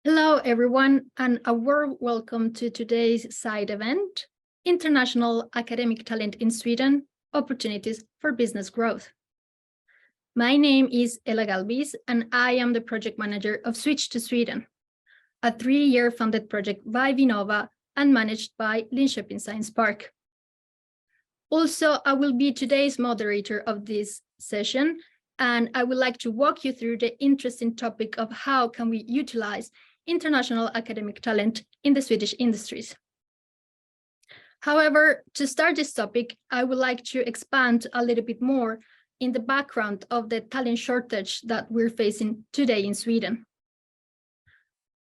Hello, everyone, and a warm welcome to today's side event, International Academic Talent in Sweden, Opportunities for Business Growth. My name is Galvis, and I am the project manager of Switch to Sweden, a 3-year funded project by Vinnova and managed by Linköping Science Park. Also, I will be today's moderator of this session, and I would like to walk you through the interesting topic of how can we utilize international academic talent in the Swedish industries. However, to start this topic, I would like to expand a little bit more in the background of the talent shortage that we're facing today in Sweden.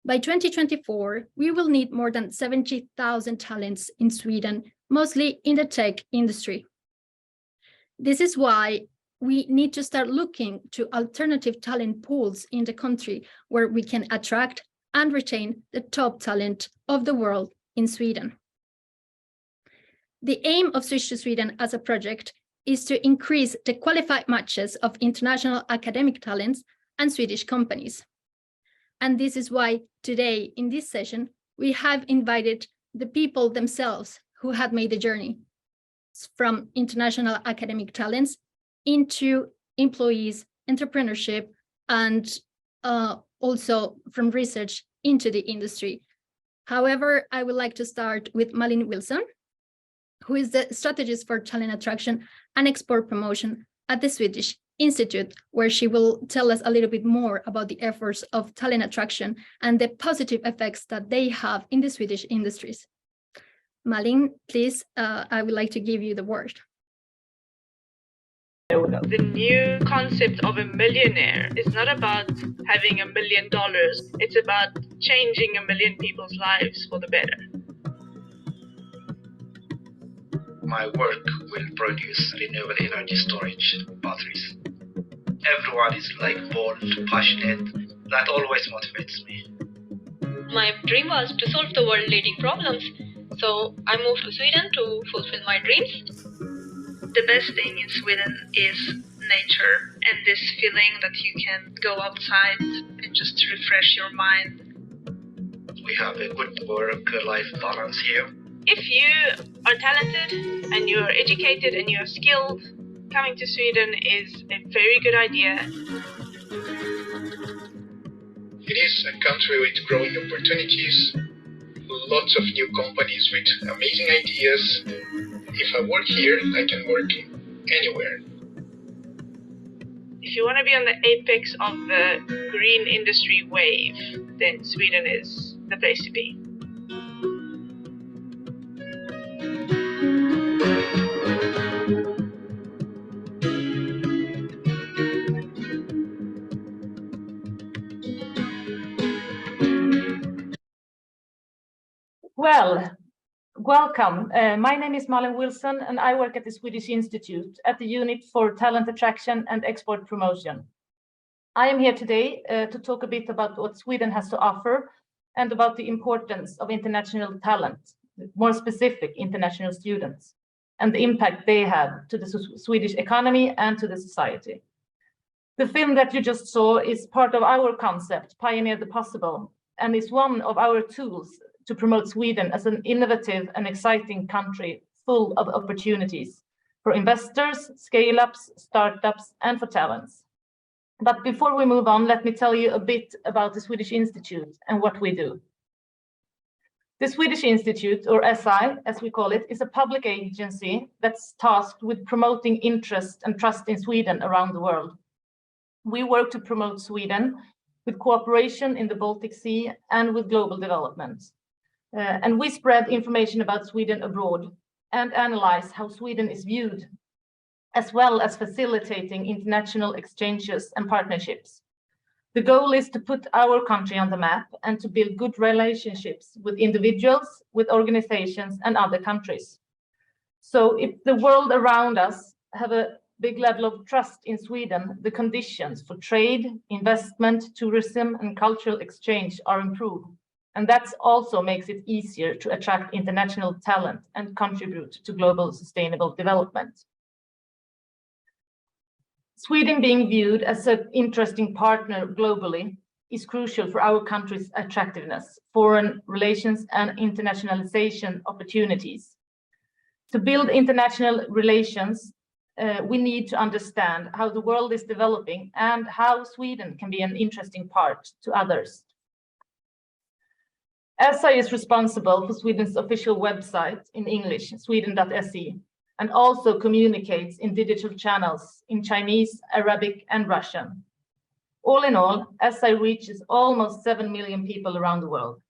By 2024, we will need more than 70,000 talents in Sweden, mostly in the tech industry. This is why we need to start looking to alternative talent pools in the country where we can attract and retain the top talent of the world in Sweden. The aim of Switch to Sweden as a project is to increase the qualified matches of international academic talents and Swedish companies. And this is why today in this session, we have invited the people themselves who have made the journey from international academic talents into employees, entrepreneurship, and also from research into the industry. However, I would like to start with Malin Wilson, who is the strategist for talent attraction and export promotion at the Swedish Institute, where she will tell us a little bit more about the efforts of talent attraction and the positive effects that they have in the Swedish industries. Malin, please, I would like to give you the word. The new concept of a millionaire is not about having $1 million. It's about changing 1 million people's lives for the better. My work will produce renewable energy storage batteries. Everyone is bold, passionate. That always motivates me. My dream was to solve the world leading problems. So I moved to Sweden to fulfill my dreams. The best thing in Sweden is nature and this feeling that you can go outside and just refresh your mind. We have a good work-life balance here. If you are talented and you're educated and you're skilled, coming to Sweden is a very good idea. It is a country with growing opportunities, lots of new companies with amazing ideas. If I work here, I can work anywhere. If you want to be on the apex of the green industry wave, then Sweden is the place to be. Well, welcome. My name is Malin Wilson, and I work at the Swedish Institute at the Unit for Talent Attraction and Export Promotion. I am here today to talk a bit about what Sweden has to offer and about the importance of international talent, more specific international students, and the impact they have to the Swedish economy and to the society. The film that you just saw is part of our concept, Pioneer the Possible, and is one of our tools to promote Sweden as an innovative and exciting country full of opportunities for investors, scale-ups, startups, and for talents. But before we move on, let me tell you a bit about the Swedish Institute and what we do. The Swedish Institute, or SI, as we call it, is a public agency that's tasked with promoting interest and trust in Sweden around the world. We work to promote Sweden with cooperation in the Baltic Sea and with global development. And we spread information about Sweden abroad and analyze how Sweden is viewed, as well as facilitating international exchanges and partnerships. The goal is to put our country on the map and to build good relationships with individuals, with organizations, and other countries. So if the world around us have a big level of trust in Sweden, the conditions for trade, investment, tourism, and cultural exchange are improved. And that also makes it easier to attract international talent and contribute to global sustainable development. Sweden being viewed as an interesting partner globally is crucial for our country's attractiveness, foreign relations, and internationalization opportunities. To build international relations, we need to understand how the world is developing and how Sweden can be an interesting part to others. SI is responsible for Sweden's official website in English, sweden.se, and also communicates in digital channels in Chinese, Arabic, and Russian. All in all, SI reaches almost 7 million people around the world.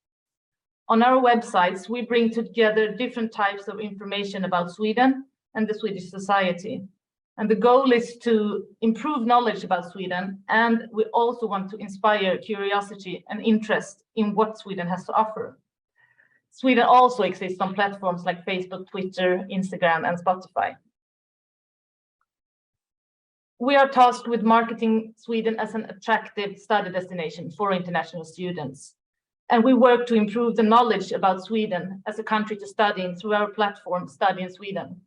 On our websites, we bring together different types of information about Sweden and the Swedish society. And the goal is to improve knowledge about Sweden, and we also want to inspire curiosity and interest in what Sweden has to offer. Sweden also exists on platforms like Facebook, Twitter, Instagram, and Spotify. We are tasked with marketing Sweden as an attractive study destination for international students. And we work to improve the knowledge about Sweden as a country to study in through our platform, Study in Sweden.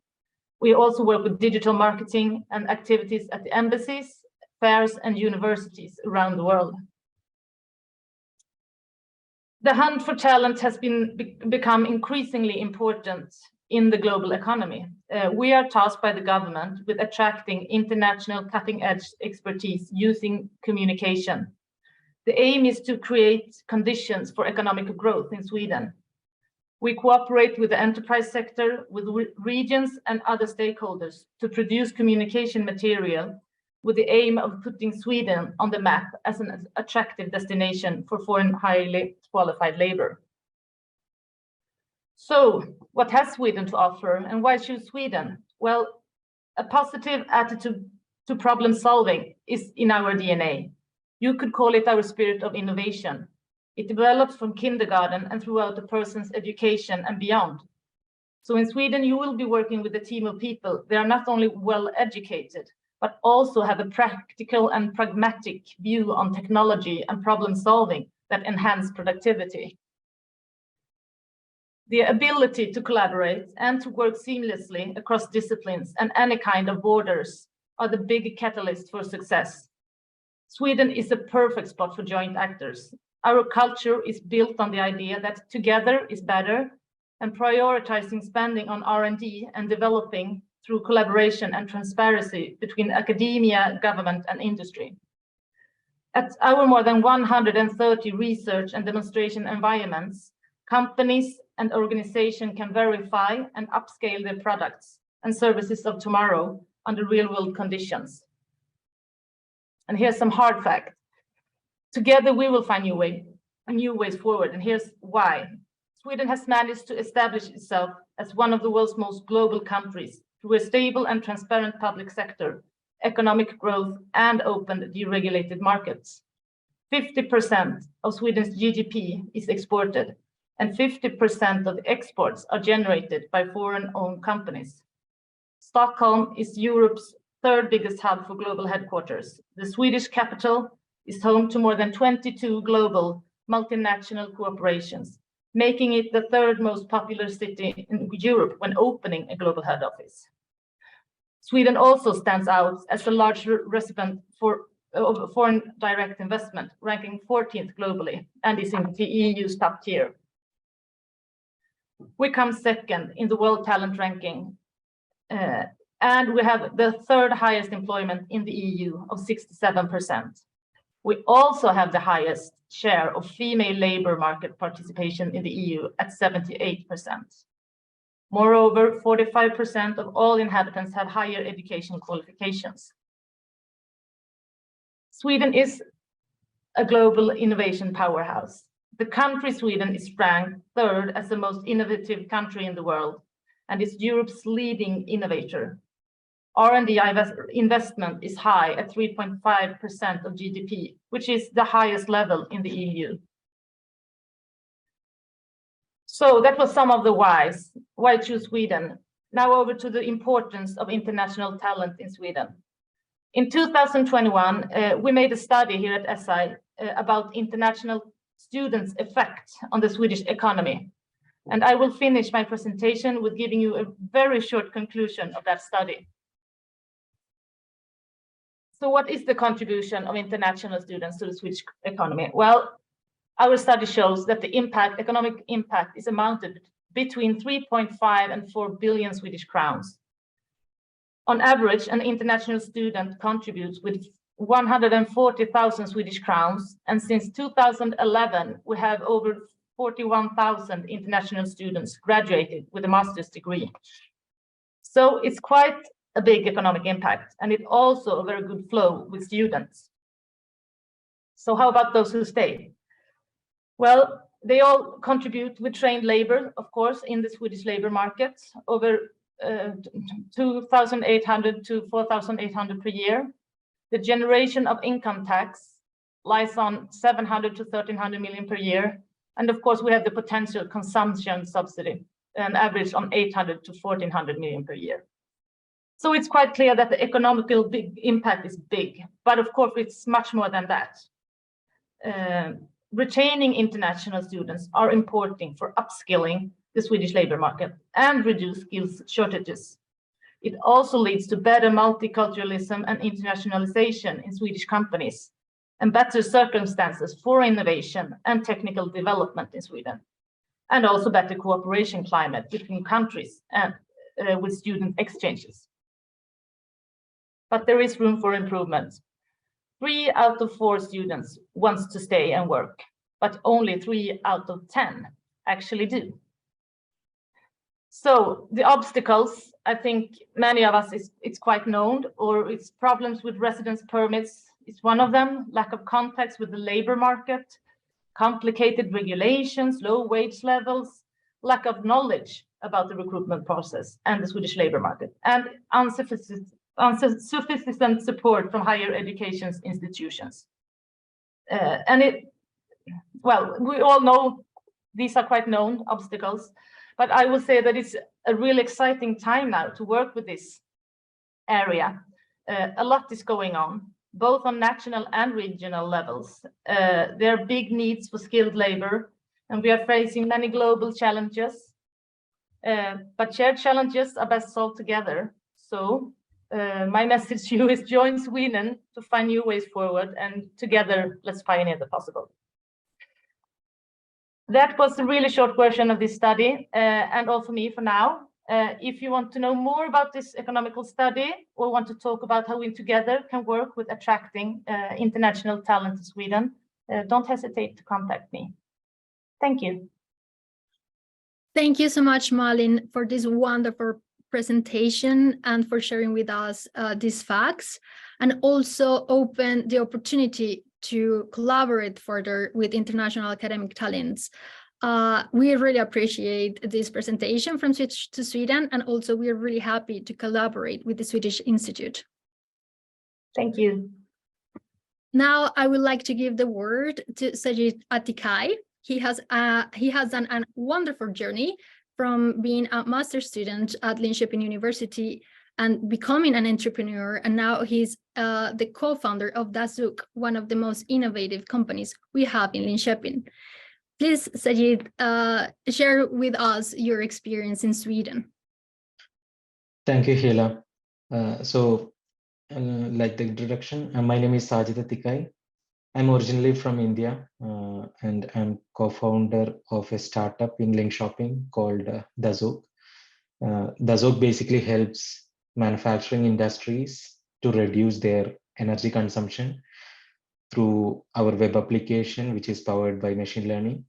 We also work with digital marketing and activities at the embassies, fairs, and universities around the world. The hunt for talent has become increasingly important in the global economy. We are tasked by the government with attracting international cutting-edge expertise using communication. The aim is to create conditions for economic growth in Sweden. We cooperate with the enterprise sector, with regions and other stakeholders to produce communication material with the aim of putting Sweden on the map as an attractive destination for foreign highly qualified labor. So, what has Sweden to offer and why choose Sweden? Well, a positive attitude to problem solving is in our DNA. You could call it our spirit of innovation. It develops from kindergarten and throughout a person's education and beyond. So in Sweden, you will be working with a team of people. They are not only well educated, but also have a practical and pragmatic view on technology and problem solving that enhance productivity. The ability to collaborate and to work seamlessly across disciplines and any kind of borders are the big catalyst for success. Sweden is a perfect spot for joint actors. Our culture is built on the idea that together is better, and prioritizing spending on R&D and developing through collaboration and transparency between academia, government, and industry. At our more than 130 research and demonstration environments, companies and organizations can verify and upscale their products and services of tomorrow under real-world conditions. And here's some hard facts. Together, we will find new ways forward, and here's why. Sweden has managed to establish itself as one of the world's most global countries through a stable and transparent public sector, economic growth, and open, deregulated markets. 50% of Sweden's GDP is exported, and 50% of exports are generated by foreign-owned companies. Stockholm is Europe's third biggest hub for global headquarters. The Swedish capital is home to more than 22 global multinational corporations, making it the third most popular city in Europe when opening a global head office. Sweden also stands out as a large recipient of foreign direct investment, ranking 14th globally, and is in the EU's top tier. We come second in the World Talent Ranking, and we have the third highest employment in the EU of 67%. We also have the highest share of female labor market participation in the EU at 78%. Moreover, 45% of all inhabitants have higher education qualifications. Sweden is a global innovation powerhouse. The country Sweden is ranked third as the most innovative country in the world and is Europe's leading innovator. R&D investment is high at 3.5% of GDP, which is the highest level in the EU. So that was some of the whys. Why choose Sweden? Now over to the importance of international talent in Sweden. In 2021, we made a study here at SI about international students' effect on the Swedish economy. And I will finish my presentation with giving you a very short conclusion of that study. So what is the contribution of international students to the Swedish economy? Well, our study shows that the economic impact is amounted between 3.5 and 4 billion Swedish crowns. On average, an international student contributes with 140,000 Swedish crowns, and since 2011, we have over 41,000 international students graduated with a master's degree. So it's quite a big economic impact, and it also a very good flow with students. So how about those who stay? Well, they all contribute with trained labor, of course, in the Swedish labor market, over 2,800 to 4,800 per year. The generation of income tax lies on 700 to 1,300 million per year. And of course, we have the potential consumption subsidy, an average on 800 to 1,400 million per year. So it's quite clear that the economical impact is big, but of course, it's much more than that. Retaining international students are important for upskilling the Swedish labor market and reduce skills shortages. It also leads to better multiculturalism and internationalization in Swedish companies and better circumstances for innovation and technical development in Sweden, and also better cooperation climate between countries and with student exchanges. But there is room for improvement. 3 out of 4 students wants to stay and work, but only 3 out of 10 actually do. So the obstacles, I think many of us, it's quite known, or it's problems with residence permits is one of them, lack of contacts with the labor market, complicated regulations, low wage levels, lack of knowledge about the recruitment process and the Swedish labor market, and insufficient support from higher education institutions. Well, we all know these are quite known obstacles, but I will say that it's a really exciting time now to work with this area. A lot is going on, both on national and regional levels. There are big needs for skilled labor, and we are facing many global challenges, but shared challenges are best solved together. So my message to you is join Sweden to find new ways forward, and together, let's pioneer the possible. That was a really short version of this study, and all for me for now. If you want to know more about this economical study or want to talk about how we together can work with attracting international talent to Sweden, don't hesitate to contact me. Thank you. Thank you so much, Malin, for this wonderful presentation and for sharing with us these facts, and also open the opportunity to collaborate further with international academic talents. We really appreciate this presentation from Switch to Sweden, and also we are really happy to collaborate with the Swedish Institute. Thank you. Now I would like to give the word to Sajid Athikkay. He has done a wonderful journey from being a master's student at Linköping University and becoming an entrepreneur, and now he's the co-founder of Dazoq, one of the most innovative companies we have in Linköping. Please, Sajid, share with us your experience in Sweden. Thank you, Hela. Like the introduction, my name is Sajid Athikkay. I'm originally from India, and I'm co-founder of a startup in Linköping called Dazoq. Dazoq basically helps manufacturing industries to reduce their energy consumption through our web application, which is powered by machine learning.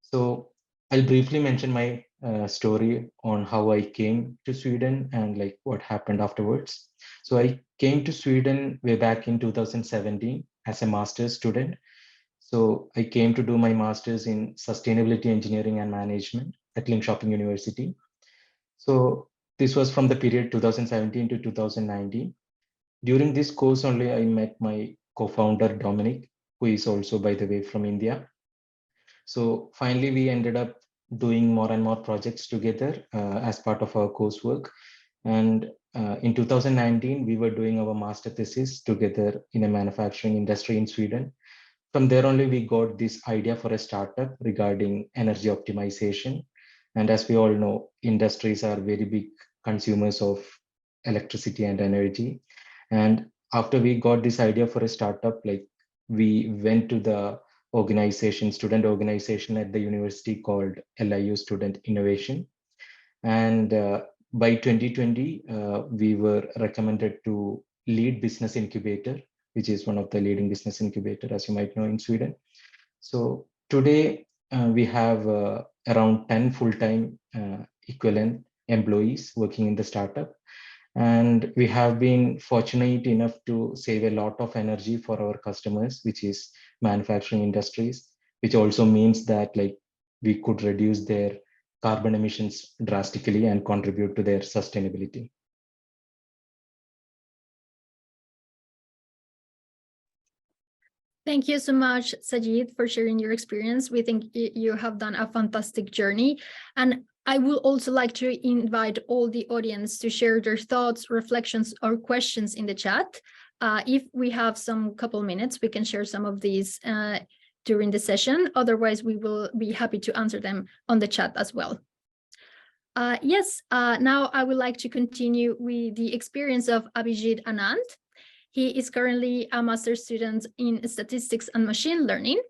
So I'll briefly mention my story on how I came to Sweden and like what happened afterwards. So I came to Sweden way back in 2017 as a master's student. So I came to do my master's in sustainability engineering and management at Linköping University. So this was from the period 2017 to 2019. During this course only, I met my co-founder, Dominic, who is also, by the way, from India. So finally, we ended up doing more and more projects together as part of our coursework. And in 2019, we were doing our master thesis together in a manufacturing industry in Sweden. From there only, we got this idea for a startup regarding energy optimization. And as we all know, industries are very big consumers of electricity and energy. And after we got this idea for a startup, like we went to the student organization at the university called LIU Student Innovation. And by 2020, we were recommended to lead business incubator, which is one of the leading business incubator, as you might know, in Sweden. So today we have around 10 full-time equivalent employees working in the startup. And we have been fortunate enough to save a lot of energy for our customers, which is manufacturing industries, which also means that like we could reduce their carbon emissions drastically and contribute to their sustainability. Thank you so much, Sajid, for sharing your experience. We think you have done a fantastic journey. And I would also like to invite all the audience to share their thoughts, reflections, or questions in the chat. If we have some couple minutes, we can share some of these during the session. Otherwise, we will be happy to answer them on the chat as well. Now I would like to continue with the experience of Abhijeet Anand. He is currently a master's student in statistics and machine learning.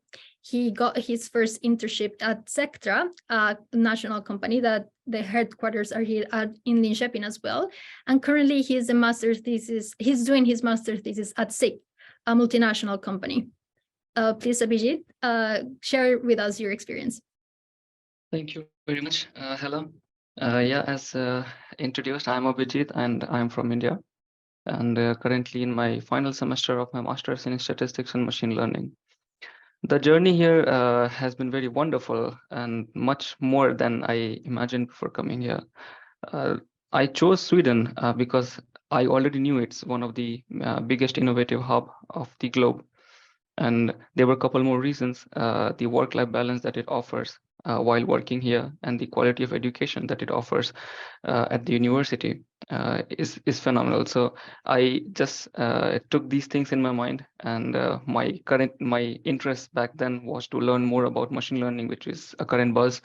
He got his first internship at Sectra, a national company that the headquarters are here in Linköping as well. And currently he's doing his master's thesis at SICK, a multinational company. Please, Abhijeet, share with us your experience. Thank you very much, Hela. As introduced, I'm Abhijeet and I'm from India. And currently in my final semester of my master's in statistics and machine learning. The journey here has been very wonderful and much more than I imagined before coming here. I chose Sweden because I already knew it's one of the biggest innovative hub of the globe. And there were a couple more reasons, the work-life balance that it offers while working here and the quality of education that it offers at the university is phenomenal. So I just took these things in my mind, and my interest back then was to learn more about machine learning, which is a current buzz.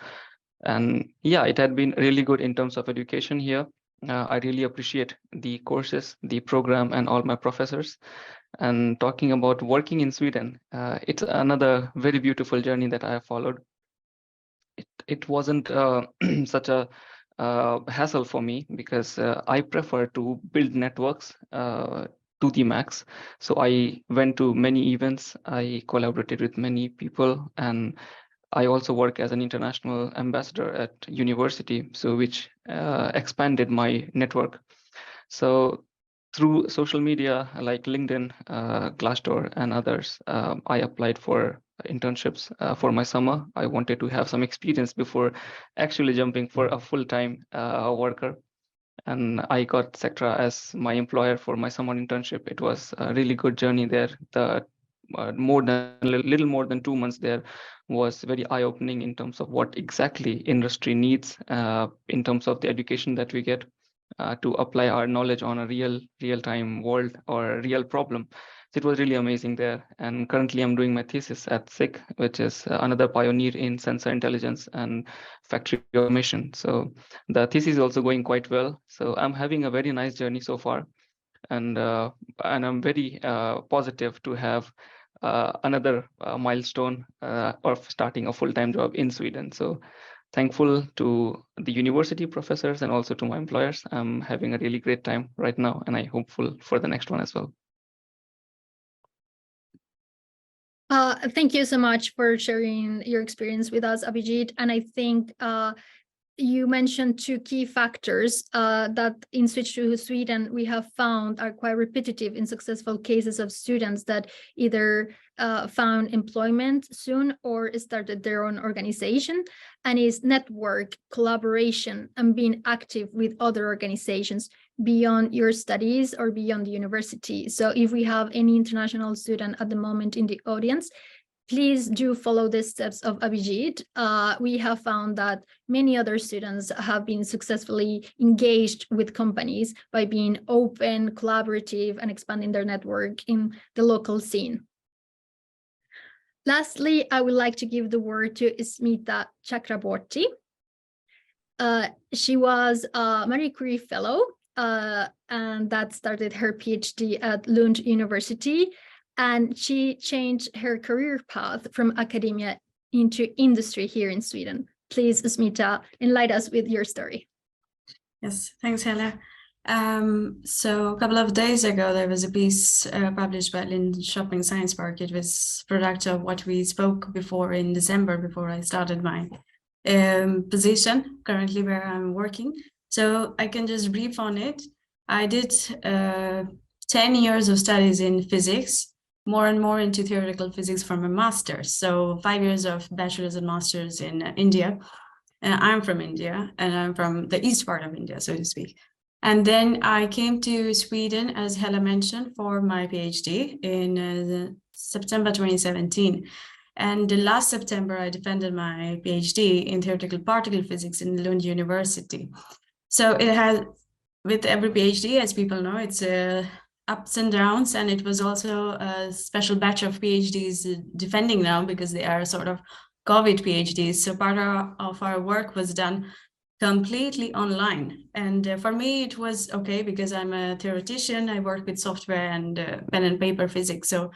And yeah, it had been really good in terms of education here. I really appreciate the courses, the program, and all my professors. And talking about working in Sweden, it's another very beautiful journey that I have followed. It wasn't such a hassle for me because I prefer to build networks to the max. So I went to many events, I collaborated with many people, and I also work as an international ambassador at university, so which expanded my network. So through social media like LinkedIn, Glassdoor, and others, I applied for internships for my summer. I wanted to have some experience before actually jumping for a full-time worker. And I got Sectra as my employer for my summer internship. It was a really good journey there. The little more than 2 months there was very eye-opening in terms of what exactly industry needs in terms of the education that we get to apply our knowledge on a real-time world or a real problem. So it was really amazing there. And currently I'm doing my thesis at SICK, which is another pioneer in sensor intelligence and factory automation. So the thesis is also going quite well. So I'm having a very nice journey so far. And I'm very positive to have another milestone of starting a full-time job in Sweden. So thankful to the university professors and also to my employers. I'm having a really great time right now, and I'm hopeful for the next one as well. Thank you so much for sharing your experience with us, Abhijeet. And I think you mentioned two key factors that in Switch to Sweden we have found are quite repetitive in successful cases of students that either found employment soon or started their own organization, and is network, collaboration, and being active with other organizations beyond your studies or beyond the university. So if we have any international student at the moment in the audience, please do follow the steps of Abhijeet. We have found that many other students have been successfully engaged with companies by being open, collaborative, and expanding their network in the local scene. Lastly, I would like to give the word to Smita Chakraborty. She was a Marie Curie Fellow and that started her PhD at Lund University. And she changed her career path from academia into industry here in Sweden. Please, Smita, enlighten us with your story. Yes, thanks, Hela. So a couple of days ago, there was a piece published by Linköping Science Park. It was product of what we spoke before in December, before I started my position currently where I'm working. So I can just brief on it. I did 10 years of studies in physics, more and more into theoretical physics from a master's. So 5 years of bachelor's and master's in India. I'm from India, and I'm from the east part of India, so to speak. And then I came to Sweden, as Hela mentioned, for my PhD in September 2017. And last September, I defended my PhD in theoretical particle physics in Lund University. So it has, with every PhD, as people know, it's ups and downs, and it was also a special batch of PhDs defending now because they are sort of COVID PhDs. So part of our work was done completely online. And for me, it was okay because I'm a theoretician. I work with software and pen and paper physics. So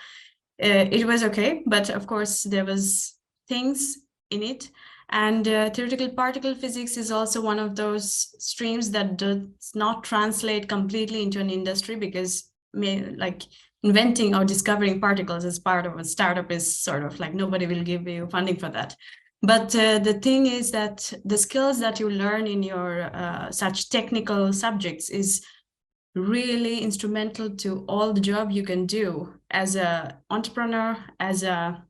it was okay. But of course, there was things in it. And theoretical particle physics is also one of those streams that does not translate completely into an industry because like inventing or discovering particles as part of a startup is sort of like nobody will give you funding for that. But the thing is that the skills that you learn in your such technical subjects is really instrumental to all the job you can do as an entrepreneur, as a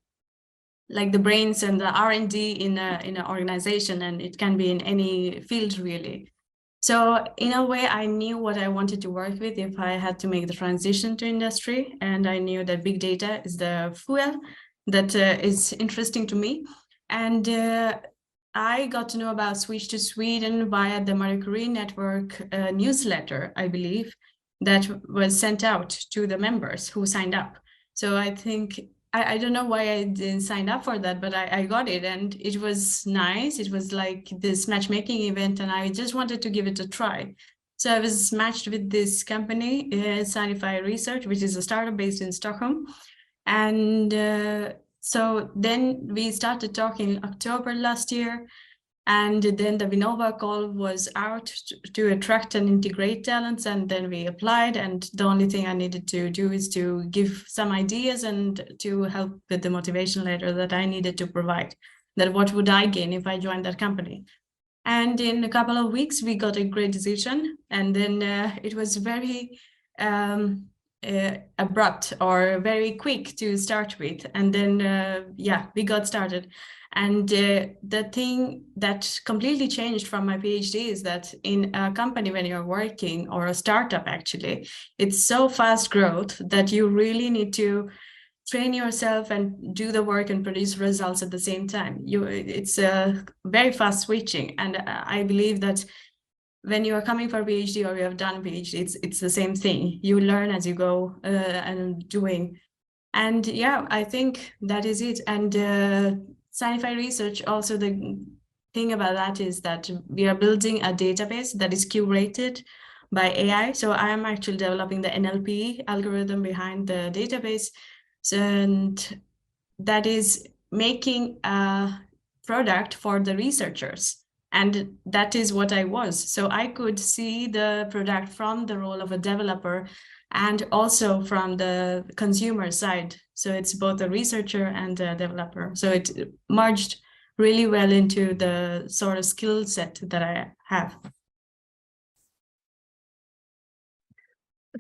like the brains and the R&D in an organization, and it can be in any field really. So in a way, I knew what I wanted to work with if I had to make the transition to industry. And I knew that big data is the fuel that is interesting to me. And I got to know about Switch to Sweden via the Marie Curie Network newsletter, I believe, that was sent out to the members who signed up. So I think, I don't know why I didn't sign up for that, but I got it and it was nice. It was like this matchmaking event and I just wanted to give it a try. So I was matched with this company, scientifyRESEARCH, which is a startup based in Stockholm. And so then we started talking in October last year. And then the Vinnova call was out to attract and integrate talents. And then we applied. And the only thing I needed to do is to give some ideas and to help with the motivation letter that I needed to provide. That what would I gain if I joined that company? And in a couple of weeks, we got a great decision. And then it was very abrupt or very quick to start with. And then, yeah, we got started. And the thing that completely changed from my PhD is that in a company when you're working, or a startup actually, it's so fast growth that you really need to train yourself and do the work and produce results at the same time. It's a very fast switching. And I believe that when you are coming for a PhD or you have done a PhD, it's the same thing. You learn as you go and doing. And yeah, I think that is it. And scientifyRESEARCH, also the thing about that is that we are building a database that is curated by AI. So I am actually developing the NLP algorithm behind the database. And that is making a product for the researchers. And that is what I was. So I could see the product from the role of a developer and also from the consumer side. So it's both a researcher and a developer. So it merged really well into the sort of skill set that I have.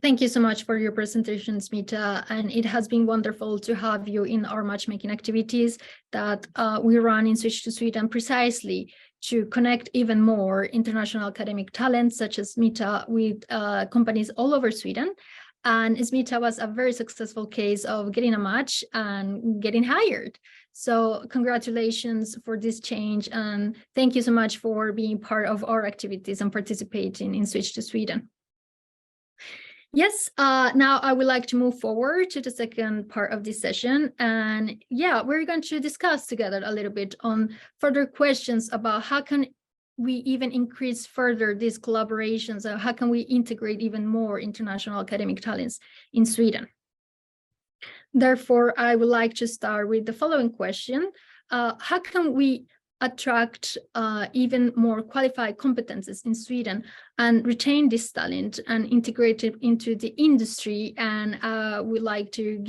Thank you so much for your presentation, Smita. And it has been wonderful to have you in our matchmaking activities that we run in Switch to Sweden precisely to connect even more international academic talents such as Smita with companies all over Sweden. And Smita was a very successful case of getting a match and getting hired. So congratulations for this change. And thank you so much for being part of our activities and participating in Switch to Sweden. Yes, now I would like to move forward to the second part of this session. And yeah, we're going to discuss together a little bit on further questions about how can we even increase further these collaborations? How can we integrate even more international academic talents in Sweden? Therefore, I would like to start with the following question. How can we attract even more qualified competences in Sweden and retain this talent and integrate it into the industry? And we'd like to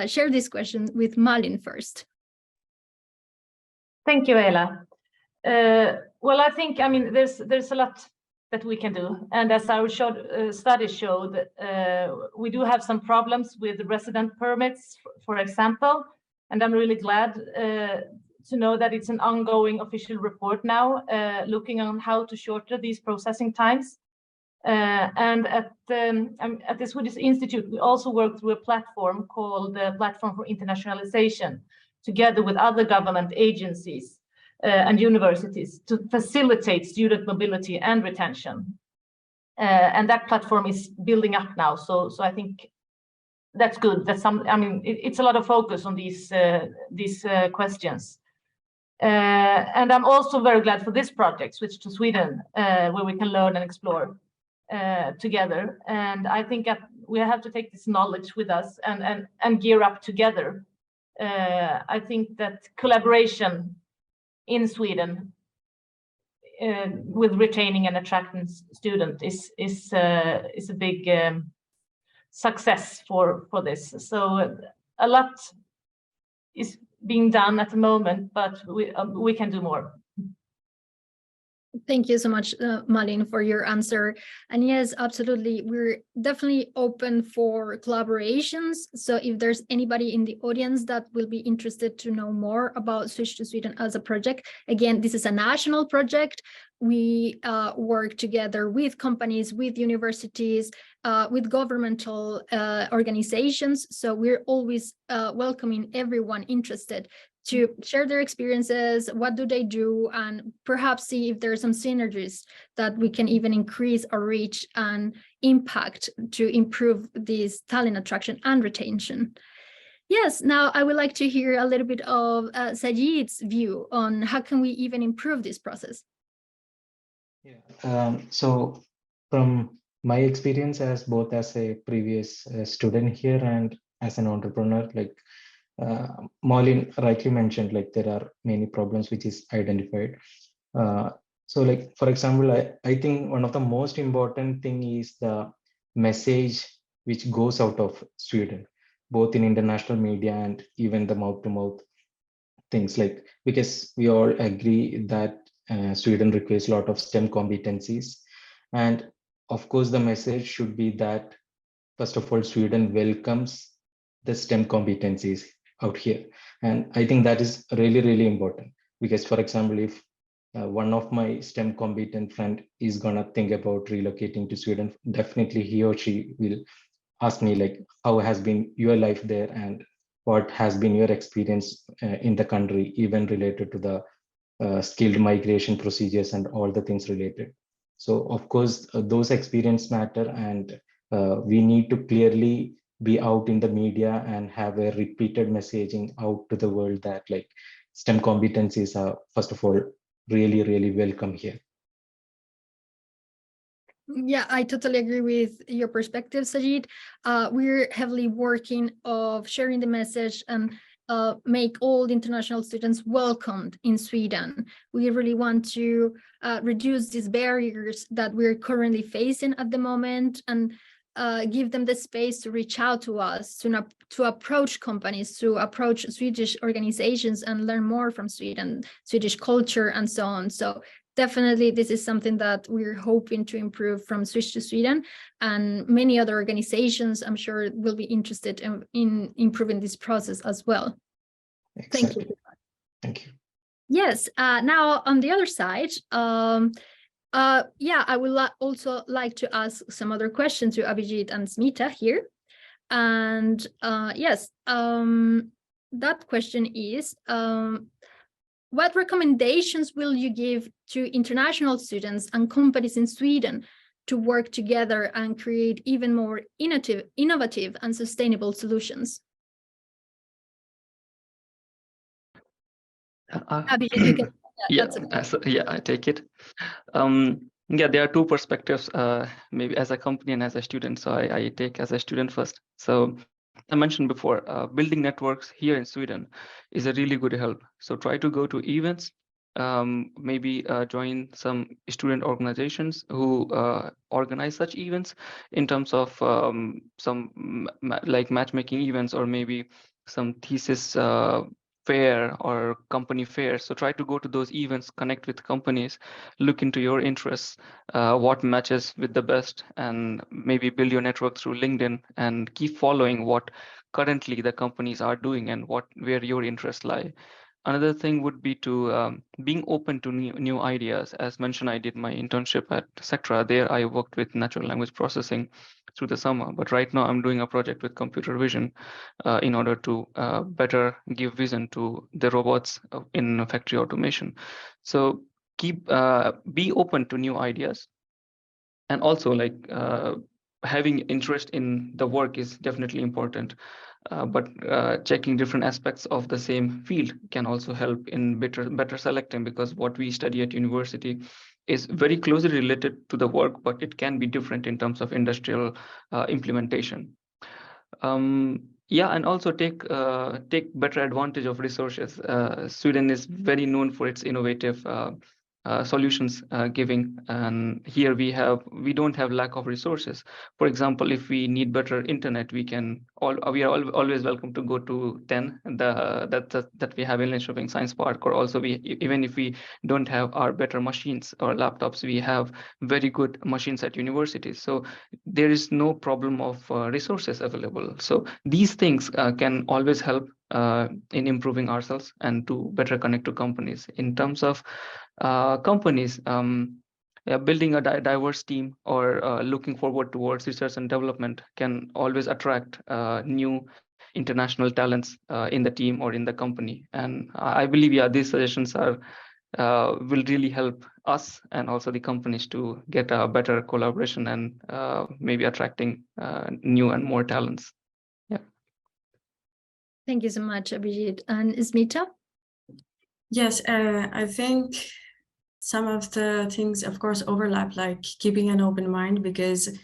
share this question with Malin first. Thank you, Hela. Well, I think, there's a lot that we can do. And as our studies showed, we do have some problems with resident permits, for example. And I'm really glad to know that it's an ongoing official report now, looking on how to shorten these processing times. And at the Swedish Institute, we also work through a platform called the Platform for Internationalization, together with other government agencies and universities to facilitate student mobility and retention. And that platform is building up now. So I think that's good. It's a lot of focus on these questions. And I'm also very glad for this project, Switch to Sweden, where we can learn and explore together. And I think we have to take this knowledge with us and gear up together. I think that collaboration in Sweden with retaining and attracting students is a big success for this. So a lot is being done at the moment, but we can do more. Thank you so much, Malin, for your answer. And yes, absolutely, we're definitely open for collaborations. So if there's anybody in the audience that will be interested to know more about Switch to Sweden as a project, again, this is a national project. We work together with companies, with universities, with governmental organizations. So we're always welcoming everyone interested to share their experiences, what do they do, and perhaps see if there are some synergies that we can even increase our reach and impact to improve this talent attraction and retention. Yes, now I would like to hear a little bit of Sajid's view on how can we even improve this process. Yeah. So from my experience as both as a previous student here and as an entrepreneur, like Malin rightly mentioned, like there are many problems which is identified. So like, for example, I think one of the most important thing is the message which goes out of Sweden, both in international media and even the mouth-to-mouth things, like, because we all agree that Sweden requires a lot of STEM competencies. And of course, the message should be that, first of all, Sweden welcomes the STEM competencies out here. And I think that is really, really important, because, for example, if one of my STEM competent friend is gonna think about relocating to Sweden, definitely he or she will ask me, like, how has been your life there and what has been your experience in the country, even related to the skilled migration procedures and all the things related. So of course, those experiences matter, and we need to clearly be out in the media and have a repeated messaging out to the world that, like, STEM competencies are, first of all, really, really welcome here. Yeah, I totally agree with your perspective, Sajid. We're heavily working of sharing the message and make all the international students welcomed in Sweden. We really want to reduce these barriers that we're currently facing at the moment, and give them the space to reach out to us, to approach companies, to approach Swedish organizations and learn more from Sweden, Swedish culture, and so on. So definitely this is something that we're hoping to improve from Switch to Sweden, and many other organizations, I'm sure, will be interested in improving this process as well. Exactly. Thank you. Thank you. Yes, now on the other side, yeah, I would also like to ask some other questions to Abhijeet and Smita here. And yes, that question is, what recommendations will you give to international students and companies in Sweden to work together and create even more innovative and sustainable solutions? Abhijeet, you can Yeah, That's okay. yeah, I take it. Yeah, there are two perspectives, maybe as a company and as a student. So I take as a student first. So I mentioned before, building networks here in Sweden is a really good help. So try to go to events, maybe join some student organizations who organize such events in terms of some like matchmaking events, or maybe some thesis fair or company fair. So try to go to those events, connect with companies, look into your interests, what matches with the best, and maybe build your network through LinkedIn, and keep following what currently the companies are doing and where your interests lie. Another thing would be to being open to new ideas. As mentioned, I did my internship at Sectra. There I worked with natural language processing through the summer, but right now I'm doing a project with computer vision in order to better give vision to the robots in factory automation. So be open to new ideas, and also like having interest in the work is definitely important. But checking different aspects of the same field can also help in better selecting, because what we study at university is very closely related to the work, but it can be different in terms of industrial implementation. Yeah, and also take better advantage of resources. Sweden is very known for its innovative solutions giving, and here we don't have lack of resources. For example, if we need better internet, we are always welcome to go to 10 that we have in Linköping Science Park, or also even if we don't have our better machines or laptops, we have very good machines at universities. So there is no problem of resources available. So these things can always help in improving ourselves and to better connect to companies. In terms of companies, building a diverse team, or looking forward towards research and development can always attract new international talents in the team or in the company. And I believe, yeah, these suggestions will really help us and also the companies to get a better collaboration and maybe attracting new and more talents. Yeah. Thank you so much, Abhijeet. And Smita? Yes, I think some of the things, of course, overlap, like keeping an open mind, because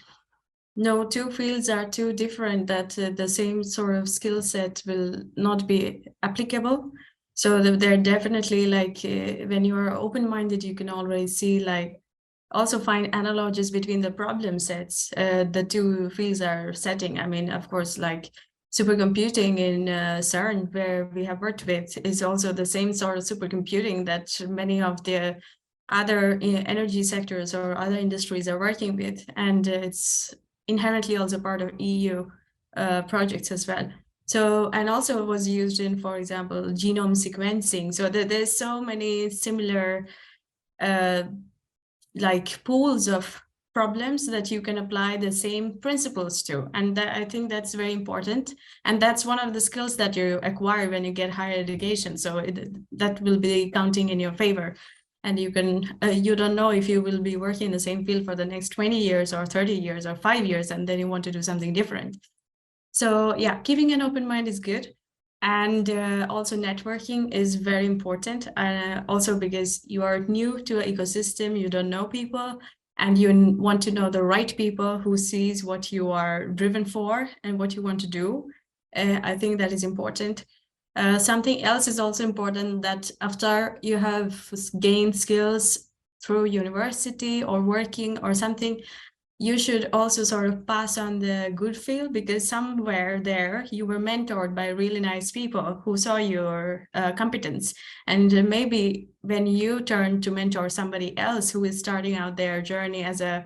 no two fields are too different that the same sort of skill set will not be applicable. So they're definitely like, when you are open-minded, you can always see, like, also find analogies between the problem sets the two fields are setting. I mean, of course, like supercomputing in CERN, where we have worked with, is also the same sort of supercomputing that many of the other energy sectors or other industries are working with. And it's inherently also part of EU projects as well. So, and also was used in, for example, genome sequencing. So there's so many similar like pools of problems that you can apply the same principles to. And I think that's very important. And that's one of the skills that you acquire when you get higher education. So that will be counting in your favor. And you can, you don't know if you will be working in the same field for the next 20 years or 30 years or 5 years, and then you want to do something different. So yeah, keeping an open mind is good. And also networking is very important. Also because you are new to an ecosystem, you don't know people, and you want to know the right people who sees what you are driven for and what you want to do. I think that is important. Something else is also important, that after you have gained skills through university or working or something, you should also sort of pass on the good field, because somewhere there you were mentored by really nice people who saw your competence. And maybe when you turn to mentor somebody else who is starting out their journey as an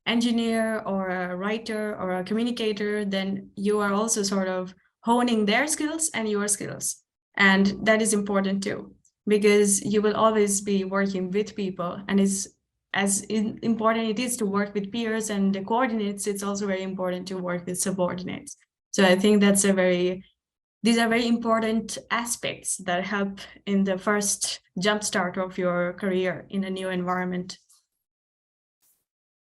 engineer or a writer or a communicator, then you are also sort of honing their skills and your skills. And that is important too, because you will always be working with people, and it's as important it is to work with peers and the coordinates, it's also very important to work with subordinates. So I think that's these are very important aspects that help in the first jumpstart of your career in a new environment.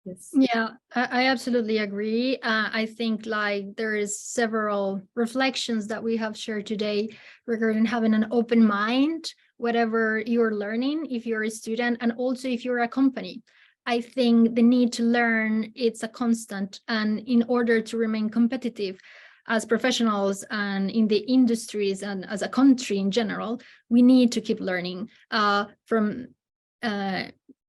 Yes. Yeah, I absolutely agree. I think like there is several reflections that we have shared today regarding having an open mind, whatever you're learning, if you're a student, and also if you're a company. I think the need to learn, it's a constant, and in order to remain competitive as professionals and in the industries and as a country in general, we need to keep learning from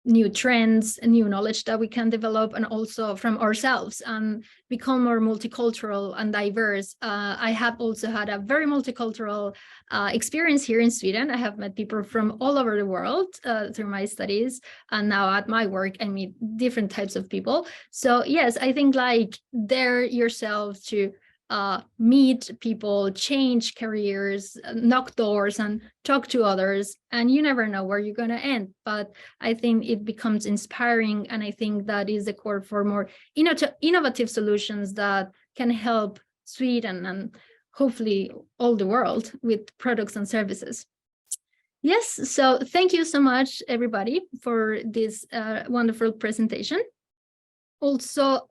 new trends and new knowledge that we can develop, and also from ourselves and become more multicultural and diverse. I have also had a very multicultural experience here in Sweden. I have met people from all over the world through my studies, and now at my work I meet different types of people. So yes, I think like dare yourself to meet people, change careers, knock doors, and talk to others. And you never know where you're going to end. But I think it becomes inspiring. And I think that is the core for more innovative solutions that can help Sweden and hopefully all the world with products and services. Yes, so thank you so much, everybody, for this wonderful presentation. Also,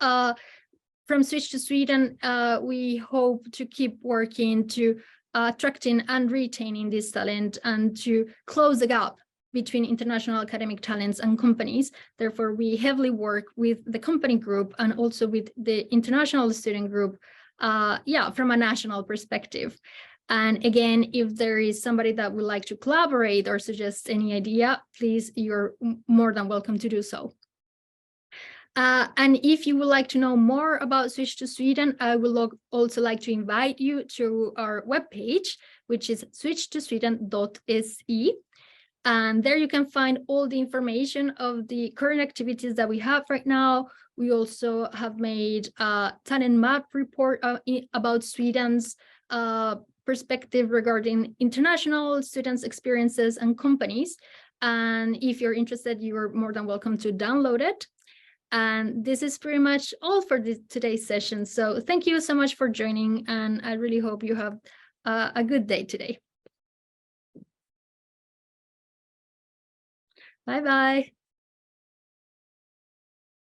from Switch to Sweden, we hope to keep working to attracting and retaining this talent and to close the gap between international academic talents and companies. Therefore, we heavily work with the company group and also with the international student group, from a national perspective. And again, if there is somebody that would like to collaborate or suggest any idea, please, you're more than welcome to do so. And if you would like to know more about Switch to Sweden, I would also like to invite you to our webpage, which is switchtosweden.se. And there you can find all the information of the current activities that we have right now. We also have made a talent map report about Sweden's perspective regarding international students' experiences and companies. And if you're interested, you're more than welcome to download it. And this is pretty much all for today's session. So thank you so much for joining, and I really hope you have a good day today. Bye-bye.